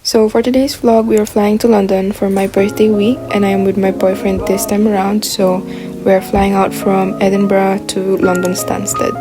So for today's vlog, we are flying to London for my birthday week and I am with my boyfriend this time around. So we are flying out from Edinburgh to London Stansted.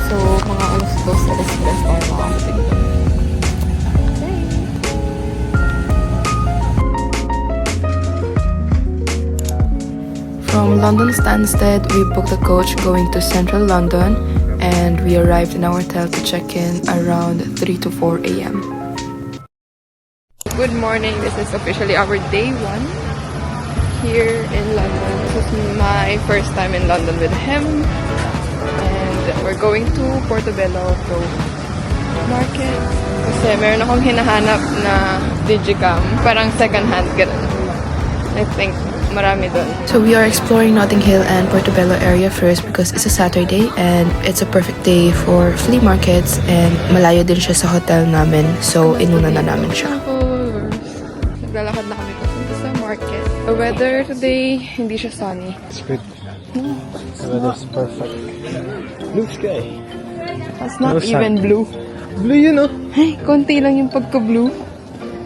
So mga alas 2 alas 3 tayo makakating. From London Stansted, we booked a coach going to central London and we arrived in our hotel to check in around 3 to 4 a.m. Good morning, this is officially our day 1 here in London. This is my first time in London with him and we're going to Portobello to market kasi meron akong hinahanap na digicam, parang second hand, ganun. I think marami doon. So we are exploring Notting Hill and Portobello area first because it's a Saturday and it's a perfect day for flea markets and malayo din siya sa hotel namin. So inuna na namin siya. Naglalakad na kami papunta sa market. The weather today, hindi siya sunny. It's good. The weather's perfect. Blue sky. That's not even blue. Blue yun, oh. Hey, konti lang yung pagka-blue.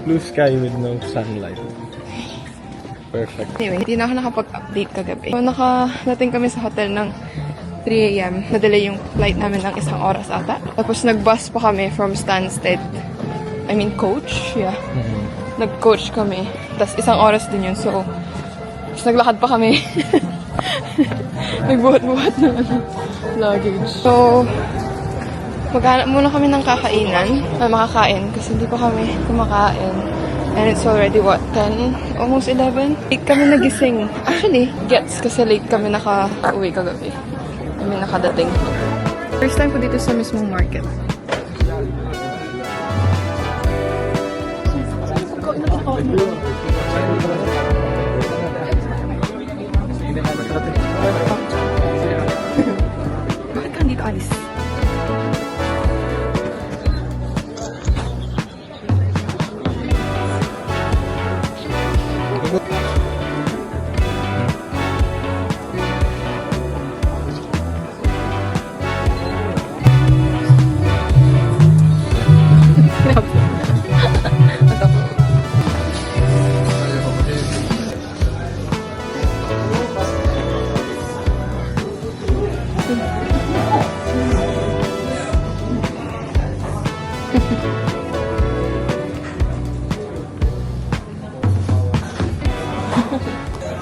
Blue sky with no sunlight. Perfect. Anyway, hindi na ako nakapag-update kagabi. So, nakadating kami sa hotel ng 3 a.m. Nadelay yung flight namin ng 1 oras ata. Tapos nag-bus pa kami from Stansted. I mean, coach. Yeah. Nag-coach kami. Tapos 1 oras din yun. So, naglakad pa kami. Nagbuhat-buhat ng luggage. So, maghanap muna kami ng kakainan. Makakain. Kasi hindi pa kami kumakain. And it's already what, 10? Almost 11? Late kami nagising. Actually, gets kasi late kami naka-uwi kagabi. I mean, nakadating. First time ko dito sa mismong market. Bakit ka dito alis?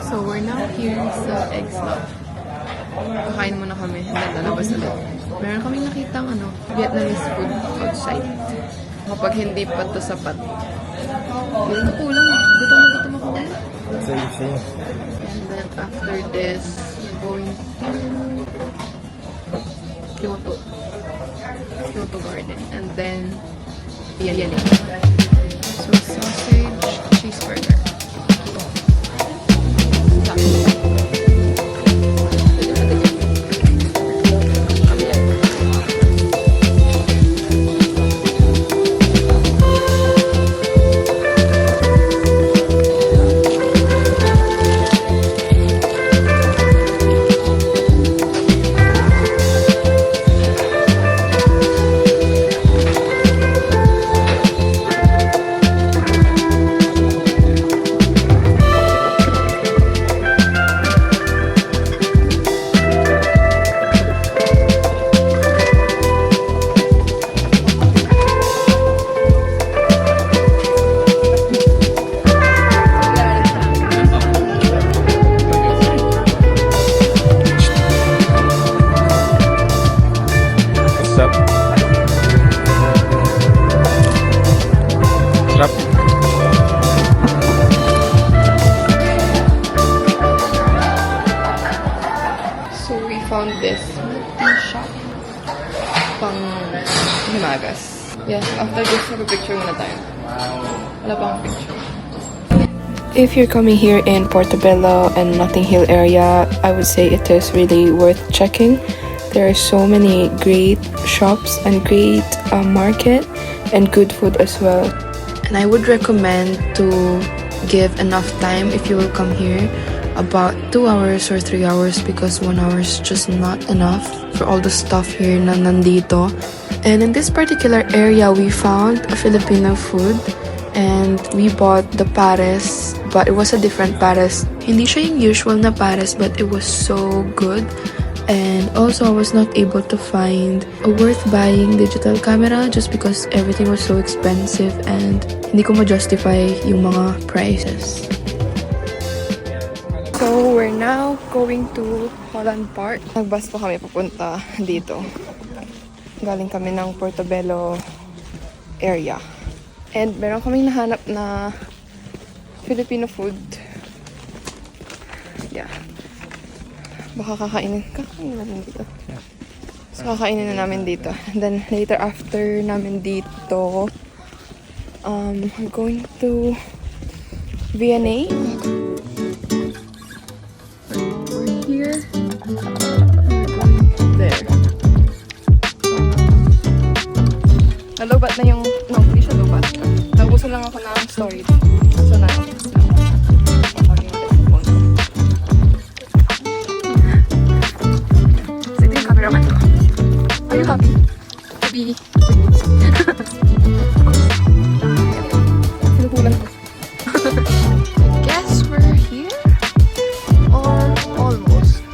So we're now here sa Egg Slab. Kakain muna kami, lalabas ulit. Meron kaming nakitang Vietnamese food outside. Kapag hindi pa ito sapat. Hindi na kulang. Gutom ako. Same. And then after this, we're going to Kyoto Garden. And then, yan. So sausage, cheeseburger. So we found this tea shop pang himagas. Yeah, after this, mag-picture muna tayo. Wala pang picture. If you're coming here in Portobello and Notting Hill area, I would say it is really worth checking. There are so many great shops and great market and good food as well. And I would recommend to give enough time if you will come here about 2 hours or 3 hours because 1 hour is just not enough for all the stuff here na nandito. And in this particular area, we found a Filipino food and we bought the pares, but it was a different pares. Hindi siya yung usual na pares, but it was so good. And also, I was not able to find a worth buying digital camera just because everything was so expensive and hindi ko ma-justify yung mga prices. So, we're now going to Holland Park. Nagbus po kami papunta dito. Galing kami ng Portobello area. And meron kaming nahanap na Filipino food. Yeah. Baka kakainin namin dito. So, kakainin na namin dito. And then, later after namin dito, we're going to V&A. We're here. There. Nalubat na yung... No, hindi siya lubat. Naubusan lang ako ng storage. So, na. Cameraman ko. Are you happy to be sinukulan ko. I guess we're here or almost.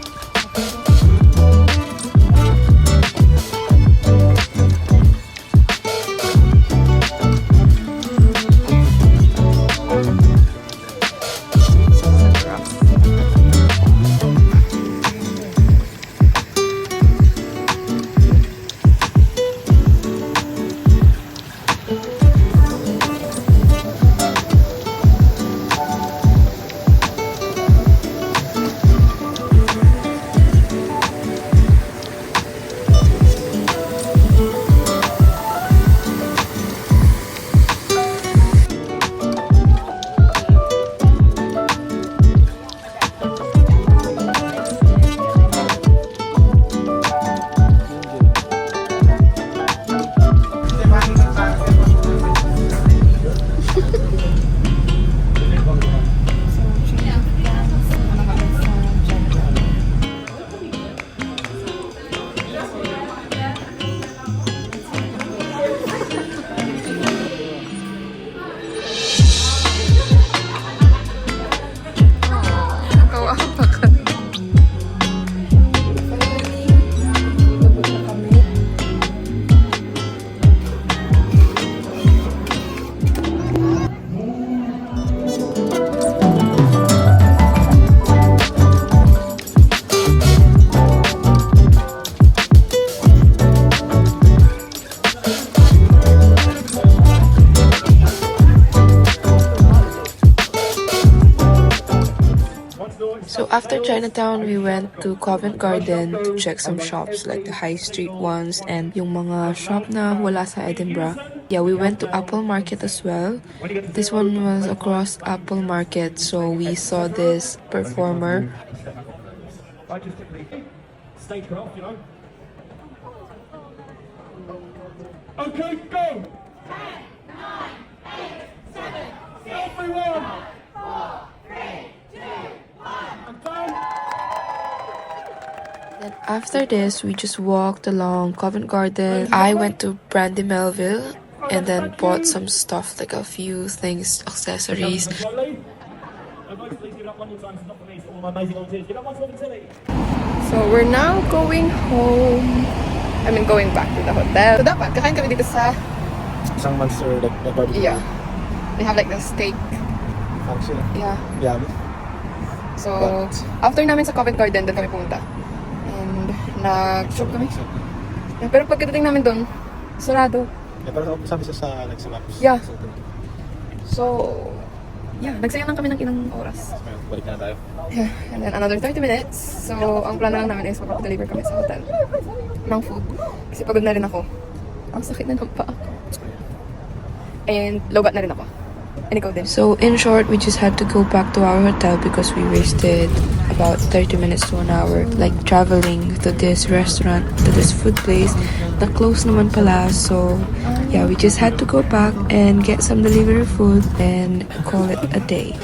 So after Chinatown, we went to Covent Garden to check some shops like the high street ones and yung mga shop na wala sa Edinburgh. Yeah, we went to Apple Market as well. This one was across Apple Market, so we saw this performer. Okay, go! 10, 9, 8, 7, 6, everyone! 4, 3, 2, 1, and done! Then after this, we just walked along Covent Garden. I went to Brandy Melville and then bought some stuff, like a few things, accessories. So, we're now going home. I mean, going back to the hotel. So, dapat, kakain kami dito sa... Isang monster, like, barbecue. Yeah. They have like the steak. Fancy. Yeah. Yummy. So, after namin sa Covent Garden, doon kami pumunta. And, nag-shop kami. Yeah, pero pagkadating namin doon, sarado. Yeah, pero sabi sa like, sa maps. Yeah. So, yeah, nagsayang lang kami ng ilang oras. Ngayon, balik na tayo. Yeah, and then another 30 minutes. So, ang plan na lang namin is mag-deliver kami sa hotel ng food. Kasi pagod na rin ako. Ang sakit na ng paa ko. And lobat na rin ako. And ikaw din. So in short, we just had to go back to our hotel because we wasted about 30 minutes to an hour like traveling to this restaurant, to this food place. Na close naman pala. So yeah, we just had to go back and get some delivery food and call it a day.